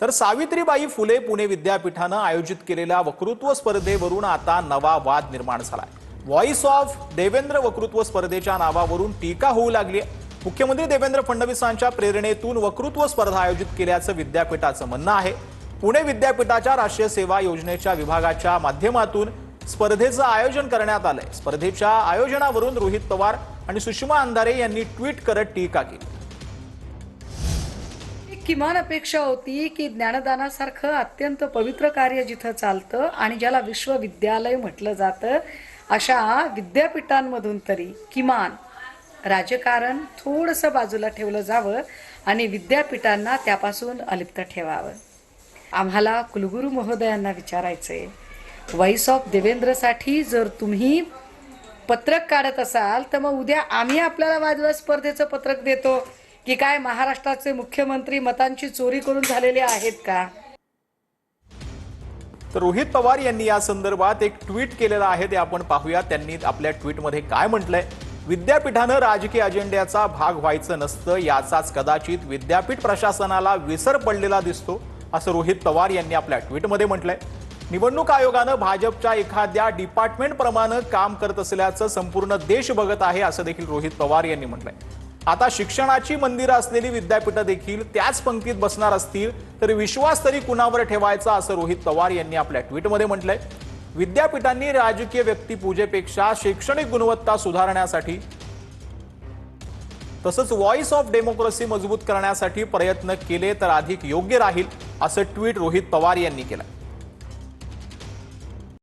तर सावित्रीबाई फुले पुणे विद्यापीठानं आयोजित केलेल्या वक्तृत्व स्पर्धेवरून आता नवा वाद निर्माण झालाय। व्हॉइस ऑफ देवेंद्र वक्तृत्व स्पर्धेच्या नावावरून टीका होऊ लागली आहे। मुख्यमंत्री देवेंद्र फडणवीसांच्या प्रेरणेतून वक्तृत्व स्पर्धा आयोजित केल्याचं विद्यापीठाचं म्हणणं आहे। पुणे विद्यापीठाच्या राष्ट्रीय सेवा योजनेच्या विभागाच्या माध्यमातून स्पर्धेचं आयोजन करण्यात आलंय। स्पर्धेच्या आयोजनावरून रोहित पवार आणि सुषमा अंधारे यांनी ट्विट करत टीका केली। किमान अपेक्षा होती की ज्ञानदानासारखं अत्यंत पवित्र कार्य जिथं चालतं आणि ज्याला विश्वविद्यालय म्हटलं जातं अशा विद्यापीठांमधून तरी किमान राजकारण थोडंसं बाजूला ठेवलं जावं आणि विद्यापीठांना त्यापासून अलिप्त ठेवावं। आम्हाला कुलगुरू महोदयांना विचारायचंय, व्हॉइस ऑफ देवेंद्रसाठी जर तुम्ही पत्रक काढत असाल तर मग उद्या आम्ही आपल्याला वादविवाद स्पर्धेचं पत्रक देतो की काय महाराष्ट्राचे मुख्यमंत्री मतांची चोरी करून झालेले आहेत का? तर रोहित पवार यांनी या संदर्भात एक ट्विट केलेलं आहे, ते आपण पाहूया। त्यांनी आपल्या ट्विटमध्ये काय म्हटलंय, विद्यापीठानं राजकीय अजेंड्याचा भाग व्हायचं नसतं, याचाच कदाचित विद्यापीठ प्रशासनाला विसर पडलेला दिसतो, असं रोहित पवार यांनी आपल्या ट्विटमध्ये म्हटलंय। निवडणूक आयोगानं भाजपच्या एखाद्या डिपार्टमेंट प्रमाणे काम करत असल्याचं संपूर्ण देश बघत आहे, असं देखील रोहित पवार यांनी म्हटलंय। आता शिक्षणाची मंदिरं असलेली विद्यापीठं देखील त्याच पंक्तीत बसणार असतील तर विश्वास तरी कुणावर ठेवायचा, असं रोहित पवार यांनी आपल्या ट्विटमध्ये म्हटलंय। विद्यापीठांनी राजकीय व्यक्तिपूजेपेक्षा शैक्षणिक गुणवत्ता सुधारण्यासाठी तसंच व्हॉइस ऑफ डेमोक्रेसी मजबूत करण्यासाठी प्रयत्न केले तर अधिक योग्य राहील, असं ट्विट रोहित पवार यांनी केलं।